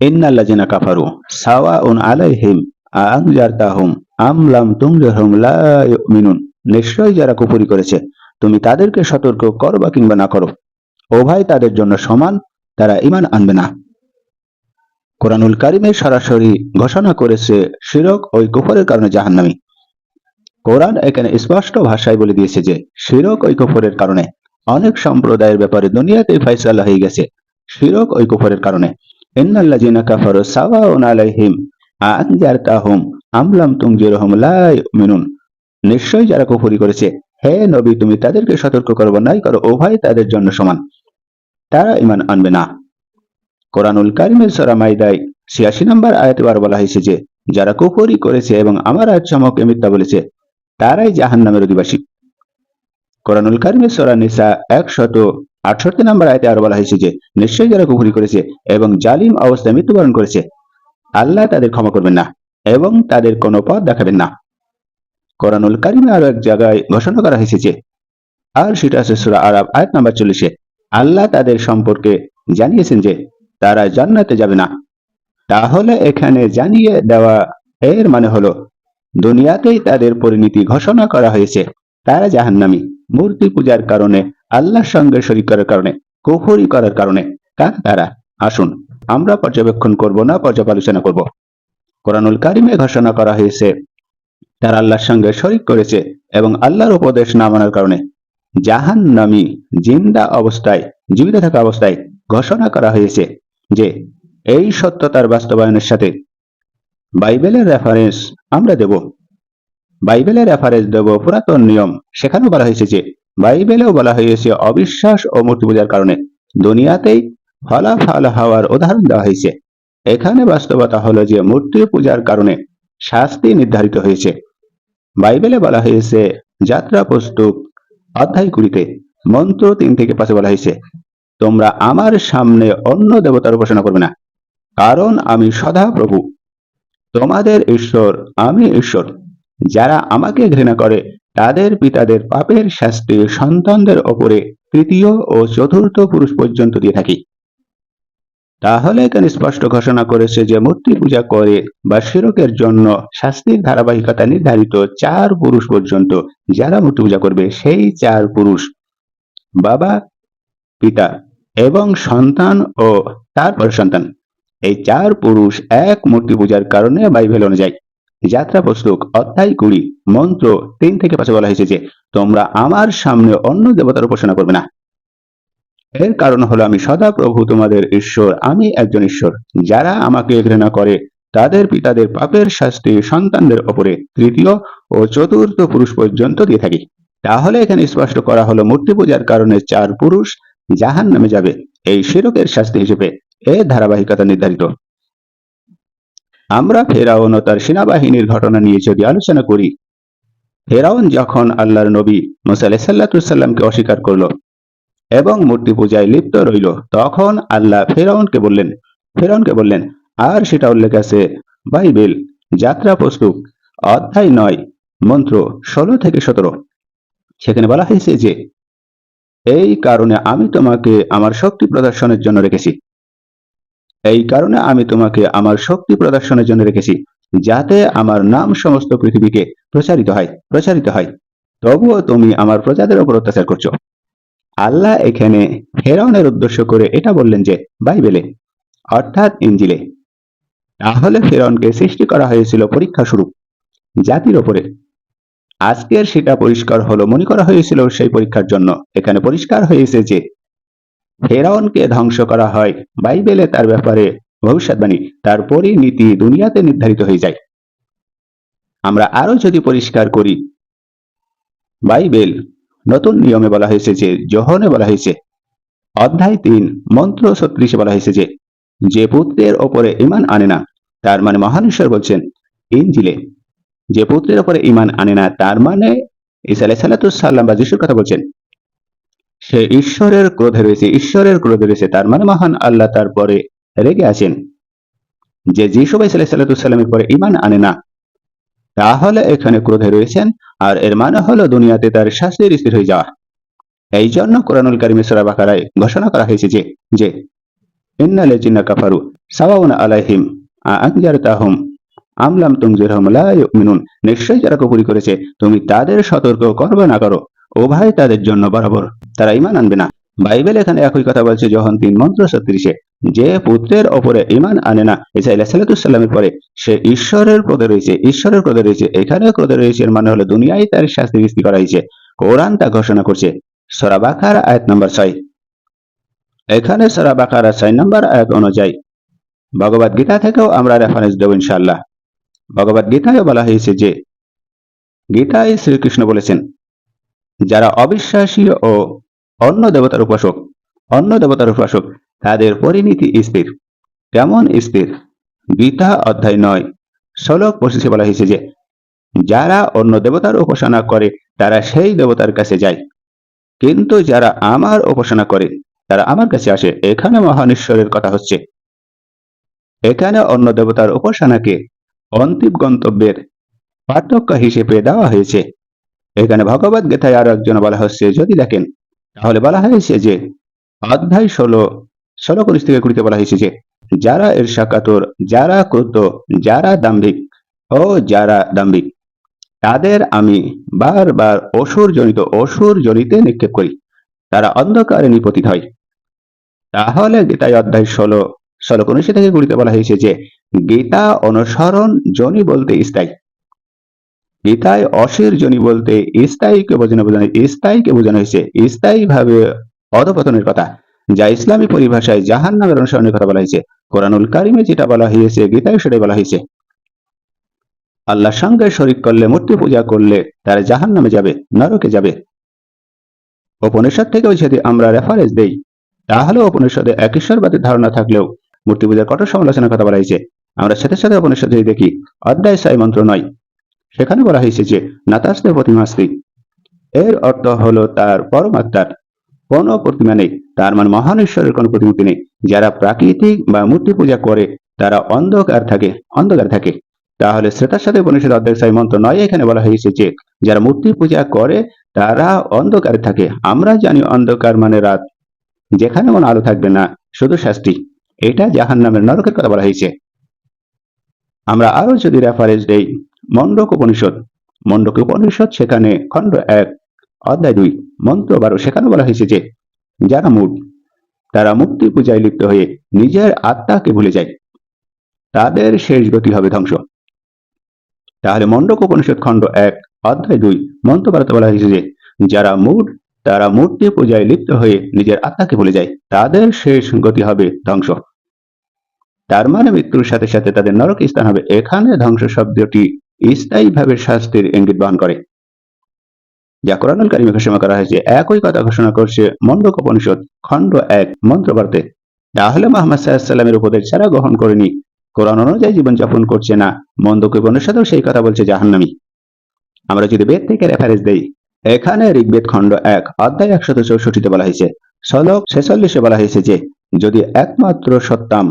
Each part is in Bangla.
ইন্নাল্লাযিনা কাফারু সাওয়াউন আলাইহিম আআনজারতাহুম আম লাম তুনজিরহুম লা ইউমিনুন। নিশ্চয়ই যারা কুফরি করেছে তুমি তাদেরকে সতর্ক করো বা কিংবা না করো, উভয় তাদের জন্য সমান, তারা ঈমান আনবে না। কোরআনুল কারীমে সরাসরি ঘোষণা করেছে শিরক ওই কুফরের কারণে জাহান্নামী। কোরআন এখানে স্পষ্ট ভাষায় বলে দিয়েছে যে শিরক ওই কুফরের কারণে অনেক সম্প্রদায়ের ব্যাপারে দুনিয়াতেই ফয়সালা হয়ে গেছে শিরক ওই কুফরের কারণে। ইন্নাল্লাযিনা কাফারু সাওয়াউন আলাইহিম আআনজারতাহুম আম লাম তুনজিরহুম লা ইউমিনুন। নিশ্চয়ই যারা কুফরি করেছে, হে নবী তুমি তাদেরকে সতর্ক করো বা নাই করো, উভয় তাদের জন্য সমান, তারা ঈমান আনবে না। কোরআনুল কারীমের সূরা মাইদায় ৮৬ নম্বর আয়াতে বলা হয়েছে যে যারা কুফরি করেছে এবং আমার আয়াত সমূহকে মিথ্যা বলেছে তারাই জাহান্নামের অধিবাসী। কোরআনুল কারীমের সূরা নিসা ১৬৮ নম্বর আয়াতে আরো বলা হয়েছে যে নিশ্চয়ই যারা কুফরি করেছে এবং জালিম অবস্থায় মৃত্যুবরণ করেছে আল্লাহ তাদের ক্ষমা করবেন না এবং তাদের কোনো পথ দেখাবেন না। কোরআনুল কারীমে আরো এক জায়গায় ঘোষণা করা হয়েছে যে, আর সেটা আছে সূরা আরাব আয়াত নাম্বার ৪০-এ, আল্লাহ তাদের সম্পর্কে জানিয়েছেন যে তারা জান্নাতে যাবে না। তাহলে এখানে জানিয়ে দেওয়া এর মানে হলো দুনিয়াতেই তাদের পরিণতি ঘোষণা করা হয়েছে, তারা জাহান্নামী। মূর্তি পূজার কারণে, আল্লাহর সঙ্গে শরীক করার কারণে, কুফরি করার কারণে। তারা আসুন আমরা পর্যবেক্ষণ করব না, পর্যালোচনা করব। কোরআনুল কারীমে ঘোষণা করা হয়েছে তারা আল্লাহর সঙ্গে শরীক করেছে এবং আল্লাহর উপদেশ না মানার কারণে জাহান্নামী। জিন্দা অবস্থায়, জীবিত থাকা অবস্থায় ঘোষণা করা হয়েছে যে এই সত্যতার বাস্তবায়নের সাথে বাইবেলের রেফারেন্স আমরা দেব। বাইবেলের রেফারেন্স দেব পুরাতন নিয়ম, সেখানেও বলা হয়েছে যে বাইবেলেও বলা হয়েছে অবিশ্বাস ও মূর্তি পূজার কারণে দুনিয়াতেই ফলাফল হওয়ার উদাহরণ দেওয়া হয়েছে। এখানে বাস্তবতা হলো যে মূর্তি পূজার কারণে শাস্তি নির্ধারিত হয়েছে। বাইবেলে বলা হয়েছে যাত্রা পুস্তক অধ্যায় ২০-তে মন্ত্র ৩-৫ বলা হয়েছে, তোমরা আমার সামনে অন্য দেবতার উপাসনা করবে না, কারণ আমি সদা প্রভু তোমাদের ঈশ্বর, আমি ঈশ্বর। যারা আমাকে ঘৃণা করে তাদের পিতাদের পাপের শাস্তি সন্তানদের ওপরে তৃতীয় ও চতুর্থ পুরুষ পর্যন্ত দিয়ে থাকি। তাহলে এখানে স্পষ্ট ঘোষণা করেছে যে মূর্তি পূজা করে বা শিরকের জন্য শাস্তির ধারাবাহিকতা নির্ধারিত ৪ পুরুষ পর্যন্ত। যারা মূর্তি পূজা করবে সেই ৪ পুরুষ, বাবা, পিতা এবং সন্তান ও তারপর সন্তান, এই ৪ পুরুষ এক মূর্তি পূজার কারণে বাইবেল অনুযায়ী যাত্রা পুস্তক অধ্যায় ২০ মন্ত্র ৩-৫ বলা হয়েছে যে তোমরা আমার সামনে অন্য দেবতার উপাসনা করবে না। এর কারণ হলো আমি সদা প্রভু তোমাদের ঈশ্বর, আমি একজন ঈশ্বর। যারা আমাকে ঘৃণা করে তাদের পিতাদের পাপের শাস্তি সন্তানদের ওপরে তৃতীয় ও চতুর্থ পুরুষ পর্যন্ত দিয়ে থাকি। তাহলে এখানে স্পষ্ট করা হলো মূর্তি পূজার কারণে ৪ পুরুষ জাহান্নামে যাবে, এই শিরকের শাস্তি হিসেবে এর ধারাবাহিকতা নির্ধারিত। আমরা ফেরাউন ও তার সেনাবাহিনীর ঘটনা নিয়ে যদি আলোচনা করি, ফেরাউন যখন আল্লাহর নবী মুসা আলাইহিস সালামকে অস্বীকার করলো এবং মূর্তি পূজায় লিপ্ত রইল, তখন আল্লাহ ফেরাউনকে বললেন, আর সেটা উল্লেখ আছে বাইবেল যাত্রা পুস্তক অধ্যায় ৯ মন্ত্র ১৬-১৭। সেখানে বলা হয়েছে যে এই কারণে আমি তোমাকে আমার শক্তি প্রদর্শনের জন্য রেখেছি, এই কারণে আমি তোমাকে আমার শক্তি প্রদর্শনের জন্য রেখেছি, যাতে আমার নাম সমস্ত পৃথিবীকে প্রচারিত হয়, তবুও তুমি আমার প্রজাদের উপর অত্যাচার করছো। আল্লাহ এখানে ফেরাউনের উদ্দেশ্য করে এটা বললেন যে বাইবেলে অর্থাৎ ইনজিলে। তাহলে ফেরাউনকে সৃষ্টি করা হয়েছিল পরীক্ষা স্বরূপ জাতির ওপরে। আজকের সেটা পরিষ্কার হলো, মনে করা হয়েছিল সেই পরীক্ষার জন্য। এখানে পরিষ্কার হয়েছে যে ফেরাউনকে ধ্বংস করা হয় বাইবেলে তার ব্যাপারে ভবিষ্যৎবাণী, তার পরিণতি দুনিয়াতে নির্ধারিত হয়ে যায়। আমরা আরো যদি পরিষ্কার করি, বাইবেল নতুন নিয়মে বলা হয়েছে যে যোহনে বলা হয়েছে অধ্যায় ৩ মন্ত্র ৩৬ বলা হয়েছে যে যে পুত্রের ওপরে ঈমান আনে না, তার মানে মহান ঈশ্বর বলছেন ইনজিলে, যে পুত্রের ওপরে ঈমান আনে না তার মানে ঈসা আলাইহিস সালাম বা যিশুর কথা বলছেন, সে ঈশ্বরের ক্রোধে রয়েছে, তার মানে মহান আল্লাহ তারপরে রেগে আছেন। যে যিশু ভাই সাল্লামের পরে ঈমান আনে না, তাহলে এখানে ক্রোধে রয়েছেন, আর এর মানে হলো দুনিয়াতে তার শাস্তির স্থির হয়ে যাওয়া। এই জন্য কোরআনুল কারীমে সূরা বাকারায় ঘোষণা করা হয়েছে যে ইন্নাল্লাযিনা কাফারু সাওয়াউন আলাইহিম আআনজারতাহুম আম লাম তুনজিরহুম লা ইউমিনুন। নিশ্চয়ই যারা কুফরি করেছে তুমি তাদের সতর্ক করবে না করো, উভয় তাদের জন্য বরাবর, তারা ঈমান আনবে না। বাইবেল এখানে একই কথা বলছে যোহন 3:36 যে পুত্রের ওপরে ঈমান আনে না ঈসা আলাইহিস সালামের পরে সে ঈশ্বরের ক্রোধে রয়েছে, ঈশ্বরের ক্রোধে রয়েছে। এখানে ক্রোধে রয়েছে এর মানে হলো দুনিয়ায় তার শাস্তি বৃষ্টি করা হয়েছে। কোরআন তা ঘোষণা করছে সূরা বাকারা আয়াত নম্বর 6। এখানে সূরা বাকারা 6 নম্বর আয়াত অনুযায়ী ভগবত গীতা থেকেও আমরা রেফারেন্স দেব ইনশাআল্লাহ। ভগবত গীতায় বলা হয়েছে যে গীতায় শ্রীকৃষ্ণ বলেছেন যারা অবিশ্বাসী ও অন্য দেবতার উপাসক তাদের পরিণতি স্থির। কেমন স্থির? গীতা অধ্যায় 9 শ্লোক 25 বলা হয়েছে যে যারা অন্য দেবতার উপাসনা করে তারা সেই দেবতার কাছে যায়, কিন্তু যারা আমার উপাসনা করে তারা আমার কাছে আসে। এখানে মহান ঈশ্বরের কথা হচ্ছে। এখানে অন্য দেবতার উপাসনাকে অন্তিম গন্তব্যের পার্থক্য হিসেবে দেওয়া হয়েছে। এখানে ভগবত গীতায় আরো একজন বলা হচ্ছে যদি দেখেন তাহলে বলা হয়েছে যে অধ্যায় 16 থেকে 20 বলা হয়েছে যে যারা ঈর্ষাকাতর, যারা ক্রুদ্ধ, যারা দাম্ভিক তাদের আমি বারবার অসুর জনিতে নিক্ষেপ করি, তারা অন্ধকারে নিপতিত হয়। তাহলে গীতায় অধ্যায় 19 থেকে 20 বলা হয়েছে যে গীতা অনুসরণ জনি বলতে স্থায়ী, গীতায় অশির জনি বলতে স্থায়ীকে বোঝানো হয়েছে স্থায়ী ভাবে অধপতনের কথা, যা ইসলামী পরিভাষায় জাহান্নামের অনুসরণের কথা বলা হয়েছে। কোরআনুল কারিমে যেটা বলা হয়েছে গীতায় সেটাই বলা হয়েছে। আল্লাহর সঙ্গে শরীক করলে, মূর্তি পূজা করলে তারা জাহান্নামে যাবে, নরকে যাবে। উপনিষদ থেকেও যদি আমরা রেফারেন্স দেই তাহলে উপনিষদে এক ঈশ্বরবাদের ধারণা থাকলেও মূর্তি পূজার কঠোর সমালোচনার কথা বলা হয়েছে। আমরা সাথে সাথে উপনিষদ যদি দেখি অধ্যায় 6 মন্ত্র 9 সেখানে বলা হয়েছে যে নাতাস্তে প্রতিমাস্তি, এর অর্থ হলো তার পরমাত্মার কোনো প্রতিমা নেই, তার মানে মহান ঈশ্বরের কোনো প্রতিমূর্তি নেই। যারা প্রাকৃতিক বা মূর্তি পূজা করে তারা অন্ধকার থাকে। তাহলে শ্রেতার সাথে উপনিষদ অধ্যায় 6 মন্ত্র 9 এখানে বলা হয়েছে যে যারা মূর্তি পূজা করে তারা অন্ধকারে থাকে। আমরা জানি অন্ধকার মানে রাত, যেখানে কোনো আলো থাকবে না, শুধু শাস্তি। এটা জাহান্নামের নরকের কথা বলা হয়েছে। আমরা আরো যদি রেফারেন্স দেই মণ্ডক উপনিষদ সেখানে খণ্ড 1 অধ্যায় 2 মন্ত্র 12 সেখানে বলা হয়েছে যে যারা মূঢ় তারা মূর্তি পূজায় লিপ্ত হয়ে নিজের আত্মাকে ভুলে যায়, তাদের শেষ গতি হবে ধ্বংস। তাহলে মণ্ডক উপনিষদ খণ্ড 1 অধ্যায় 2 মন্ত্র 12 বলা হয়েছে যে যারা মূঢ় তারা মূর্তি পূজায় লিপ্ত হয়ে নিজের আত্মাকে ভুলে যায়, তাদের শেষ গতি হবে ধ্বংস। তার মানে মৃত্যুর সাথে সাথে তাদের নরক স্থান হবে। এখানে ধ্বংস শব্দটি স্থায়ীভাবে শাস্তির ইঙ্গিত বহন করে, যা কোরআনুল কারিমে ঘোষণা করা হয়েছে। একই কথা ঘোষণা করছে মণ্ডক উপনিষদ খণ্ড 1 মন্ত্র 12। তাহলে মুহাম্মদ সাল্লাল্লাহু আলাইহি ওয়াসাল্লামের উপদেশ যারা গ্রহণ করেনি, কোরআন অনুযায়ী জীবনযাপন করছে না, মণ্ডক উপনিষদেও সেই কথা বলছে জাহান্নামী। আমরা যদি বেদ থেকে রেফারেন্স দেই এখানে ঋগ্বেদ খণ্ড 1 অধ্যায় 164 বলা হয়েছে, শ্লোক 46 বলা হয়েছে যে যদি একমাত্র সত্যাম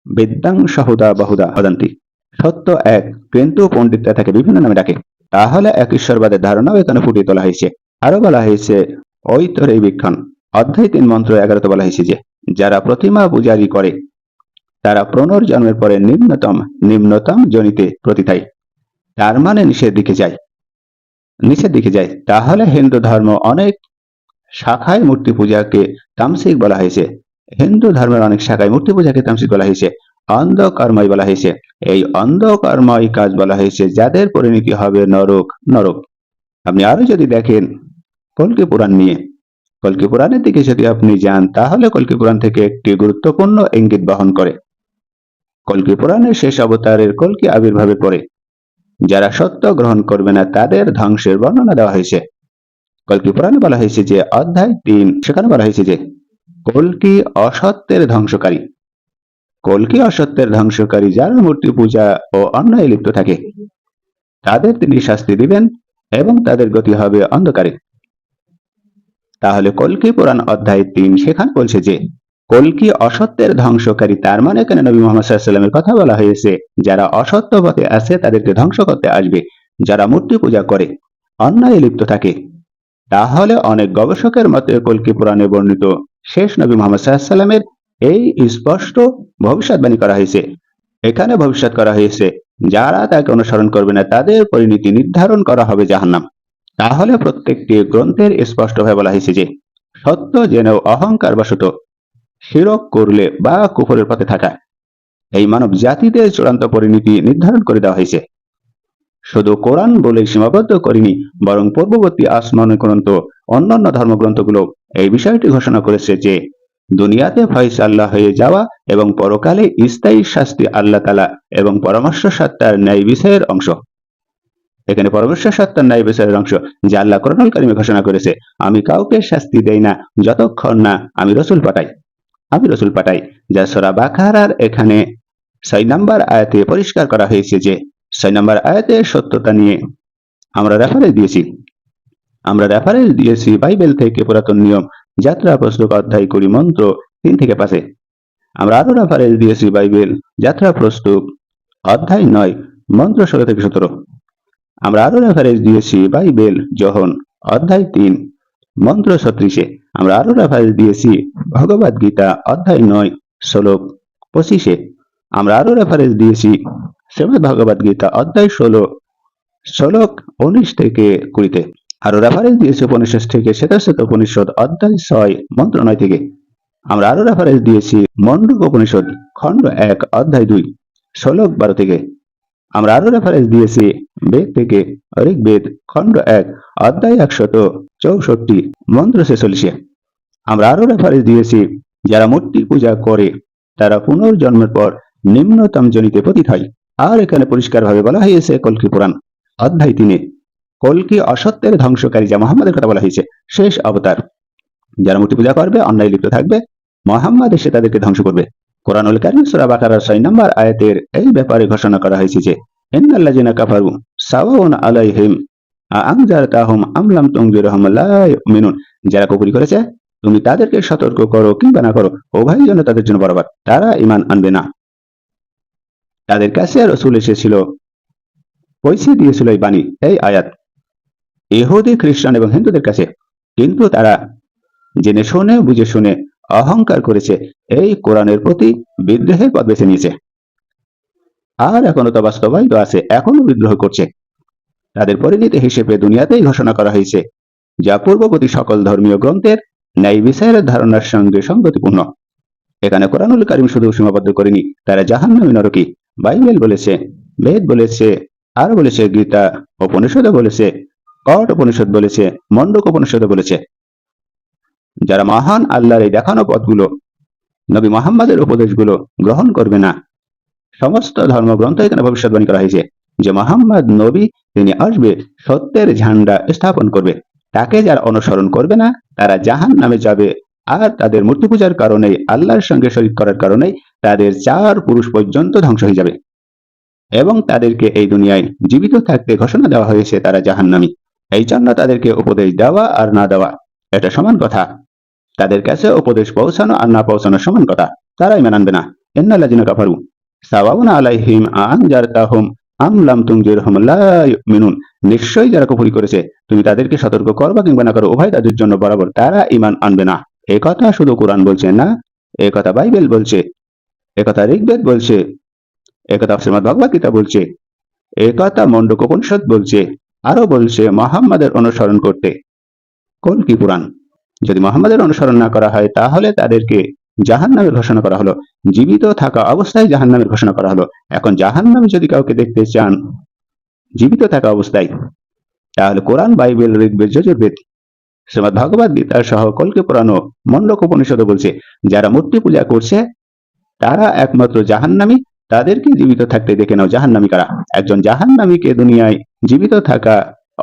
বিদ্যাং সহুদা বহুদা বদন্তি, সত্য এক কিন্তু পণ্ডিতরা তাকে বিভিন্ন নামে ডাকে, তাহলে এক ঈশ্বরবাদের ধারণাও এখানে ফুটিয়ে তোলা হয়েছে। আরো বলা হয়েছে ঐতরেয়ীক্ষণ অধ্যায় 3 মন্ত্র 11 বলা হয়েছে যে যারা প্রতিমা পূজারি করে তারা পুনর্জন্মের পরে নিম্নতম জনিতে প্রতিথায়ী, তার মানে নিচের দিকে যায়। তাহলে হিন্দু ধর্ম অনেক শাখায় মূর্তি পূজাকে তামসিক বলা হয়েছে, হিন্দু ধর্মের অনেক শাখায় মূর্তি পূজাকে তামসিক বলা হয়েছে, অন্ধকর্মই বলা হয়েছে। এই অন্ধকর্মই কাজ বলা হয়েছে যাদের পরিণতি হবে নরক। আপনি আরো যদি দেখেন কল্কি পুরাণ নিয়ে, কল্কি পুরাণের দিকে যদি আপনি যান তাহলে কল্কি পুরাণ থেকে একটি গুরুত্বপূর্ণ ইঙ্গিত বহন করে। কল্কি পুরাণের শেষ অবতারের কল্কি আবির্ভাবের পরে যারা সত্য গ্রহণ করবে না তাদের ধ্বংসের বর্ণনা দেওয়া হয়েছে। কল্কি পুরাণে বলা হয়েছে যে অধ্যায় 3 সেখানে বলা হয়েছে যে কল্কি অসত্যের ধ্বংসকারী যারা মূর্তি পূজা ও অন্যায় লিপ্ত থাকে তাদের তিনি শাস্তি দিবেন এবং তাদের গতি হবে অন্ধকারে। তাহলে কল্কি পুরাণ অধ্যায় 3 সেখানে বলছে যে কল্কি অসত্যের ধ্বংসকারী, তার মানে এখানে নবী মুহাম্মদ সাল্লাল্লাহু আলাইহি ওয়াসাল্লামের কথা বলা হয়েছে। যারা অসত্য পথে আছে তাদেরকে ধ্বংস করতে আসবে, যারা মূর্তি পূজা করে অন্যায় লিপ্ত থাকে। তাহলে অনেক গবেষকের মতে কল্কি পুরাণে বর্ণিত শেষ নবী মুহাম্মদ সাল্লাল্লাহু আলাইহি ওয়াসাল্লামের এই স্পষ্ট ভবিষ্যৎবাণী করা হয়েছে। এখানে ভবিষ্যৎ করা হয়েছে যারা তাকে অনুসরণ করবে না তাদের পরিণতি নির্ধারণ করা হবে জাহান্নাম। তাহলে প্রত্যেকটি গ্রন্থের স্পষ্টভাবে বলা হয়েছে যে সত্য জেনেও অহংকার বশত শিরক করলে বা কুফরের পথে থাকা এই মানব জাতিদের চূড়ান্ত পরিণতি নির্ধারণ করে দেওয়া হয়েছে। শুধু কোরআন বলে সীমাবদ্ধ করেনি, বরং পূর্ববর্তী আসমানি গ্রন্থ অন্যান্য ধর্মগ্রন্থগুলো এই বিষয়টি ঘোষণা করেছে যে দুনিয়াতে ফয়সাল্লাহ হয়ে যাওয়া এবং পরকালে স্থায়ী শাস্তি আল্লাহ তাআলা এবং পরামর্শ সত্তার ন্যায় বিষয়ের অংশ। এখানে পরামর্শ সত্তার ন্যায় বিষয়ের অংশ যে আল্লাহ কোরআনুল কারীমে ঘোষণা করেছে, আমি কাউকে শাস্তি দেই না যতক্ষণ না আমি রসুল পাঠাই। যা সূরা বাকারার এখানে 6 নম্বর আয়াতে পরিষ্কার করা হয়েছে যে 6 নম্বর আয়াতের সত্যতা নিয়ে আমরা রেফারেন্স দিয়েছি বাইবেল থেকে পুরাতন নিয়ম যাত্রা পুস্তক অধ্যায় 20 মন্ত্র 3 থেকে 5। আমরা আরো রেফারেন্স দিয়েছি বাইবেল যাত্রা পুস্তক অধ্যায় 9 মন্ত্র 16 থেকে 17। আমরা আরো রেফারেন্স দিয়েছি বাইবেল যোহন অধ্যায় 3 মন্ত্র 36। আমরা আরো রেফারেন্স দিয়েছি ভগবদ গীতা অধ্যায় 9 শ্লোক 25। আমরা আরো রেফারেন্স দিয়েছি শ্রীমদ্ ভগবদ গীতা অধ্যায় 16 শ্লোক 19 থেকে 20-তে। আরো রেফারেন্স দিয়েছি উপনিষদ থেকে শ্বেতাশ্বত উপনিষদ অধ্যায় 6 মন্ত্র 9 থেকে। আমরা আরো রেফারেন্স দিয়েছি মণ্ডক উপনিষদ খণ্ড 1 অধ্যায় 2 শ্লোক 12 থেকে। আমরা আরো রেফারেন্স দিয়েছি বেদ থেকে ঋগ্বেদ খণ্ড 1 অধ্যায় 164 মন্ত্র 46। আমরা আরো রেফারেন্স দিয়েছি যারা মূর্তি পূজা করে তারা পুনর্জন্মের পর নিম্নতম জনিতে পতিত হয়। আর এখানে পরিষ্কারভাবে বলা হয়েছে কল্কি পুরাণ অধ্যায় 3 কল্কি অসত্যের ধ্বংসকারী যা মুহাম্মাদের কথা বলা হয়েছে শেষ অবতার। যারা মূর্তি পূজা করবে অন্যায় লিপ্ত থাকবে মুহাম্মাদ এসে তাদেরকে ধ্বংস করবে। কোরআনুল কারীম সূরা বাকারার 6 নম্বর আয়াতের এই ব্যাপারে ঘোষণা করা হয়েছে যে ইন্নাল্লাযিনা কাফারু সাওয়াউন আলাইহিম আনজারতাহুম আম লাম তুনজিরহুম লা ইউমিনুন। যারা কুফরি করেছে তুমি তাদেরকে সতর্ক করো কিংবা না করো উভয় জন্য তাদের জন্য বরাবর, তারা ঈমান আনবে না। তাদের কাছে রাসূল এসেছিল, পৌঁছে দিয়েছিল এই বাণী এই আয়াত ইহুদি খ্রিস্টান এবং হিন্দুদের কাছে, কিন্তু তারা জেনে শুনে বুঝে শুনে অহংকার করেছে, এই কোরআনের প্রতি বিদ্রোহের পথ বেছে নিয়েছে। আর এখনো তো বাস্তবায়িত আছে, এখনো বিদ্রোহ করছে। তাদের পরিণতি হিসেবে দুনিয়াতেই ঘোষণা করা হয়েছে যা পূর্ববর্তী সকল ধর্মীয় গ্রন্থের ন্যায় বিচারের ধারণার সঙ্গে সঙ্গতিপূর্ণ। এখানে কোরআনুল কারীম শুধু সীমাবদ্ধ করেনি তারা জাহান্নামী নরকী। বাইবেল বলেছে, বেদ বলেছে, আর বলেছে গীতা উপনিষদ বলেছে, কট উপনিষদ বলেছে, মণ্ডক উপনিষদ বলেছে। যারা মহান আল্লাহর এই দেখানো পথগুলো নবী মুহাম্মাদের উপদেশগুলো গ্রহণ করবে না, সমস্ত ধর্মগ্রন্থ এখানে ভবিষ্যৎবাণী করা হয়েছে যে মুহাম্মদ নবী, তিনি আসবে, সত্যের ঝান্ডা স্থাপন করবে। তাকে যারা অনুসরণ করবে না তারা জাহান্নামে যাবে। আর তাদের মূর্তি পূজার কারণে আল্লাহর সঙ্গে শরীক করার কারণে তাদের 4 পুরুষ পর্যন্ত ধ্বংস হয়ে যাবে এবং তাদেরকে এই দুনিয়ায় জীবিত থাকতে ঘোষণা দেওয়া হয়েছে তারা জাহান্নামী। এই জন্য তাদেরকে উপদেশ দেওয়া আর না দেওয়া এটা সমান কথা। তাদের কাছে উপদেশ পৌঁছানো আর না পৌঁছানো সমান কথা, তারা ঈমান আনবে না। ইন্নাল্লাযিনা কাফারু সাওয়াউন আলাইহিম আনজারতাহুম আম লাম তুনজিরহুম লা ইউমিনুন। নিশ্চয়ই যারা কুফরি করেছে তুমি তাদেরকে সতর্ক করবা কিংবা না করো উভয় তাদের জন্য বরাবর, তারা ঈমান আনবে না। এই কথা শুধু কোরআন বলছে না, এই কথা বাইবেল বলছে, এই কথা ঋগ্বেদ বলছে, এই কথা শ্রীমদ্ ভগবদ গীতা বলছে, এই কথা মণ্ডক উপনিষদ বলছে, আরো বলছে মুহাম্মাদের অনুসরণ করতে কল্কি পুরাণ। যদি মুহাম্মাদের অনুসরণ না করা হয় তাহলে তাদেরকে জাহান্নামের ঘোষণা করা হলো, জীবিত থাকা অবস্থায় জাহান্নামের ঘোষণা করা হলো। এখন জাহান্নামে যদি কাউকে দেখতে চান জীবিত থাকা অবস্থায়, তাহলে কোরআন, বাইবেল, ঋগ্বেদ, যজুর্বেদ, শ্রীমদ্ ভগবদ গীতা সহ কল্কি পুরাণ ও মণ্ডক উপনিষদ বলছে যারা মূর্তি পূজা করছে তারা একমাত্র জাহান্নামী, তাদেরকে জীবিত থাকতে দেখে নাও জাহান্নামী কারা। একজন জাহান্নামীকে দুনিয়ায় জীবিত থাকা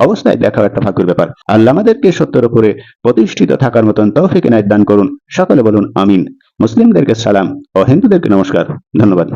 অবস্থায় দেখা একটা ভাগ্যের ব্যাপার। আল্লাহ আমাদেরকে সত্যের উপরে প্রতিষ্ঠিত থাকার মতন তৌফিক ইনায়াত দান করুন। সকলে বলুন আমিন। মুসলিমদেরকে সালাম ও হিন্দুদেরকে নমস্কার। ধন্যবাদ।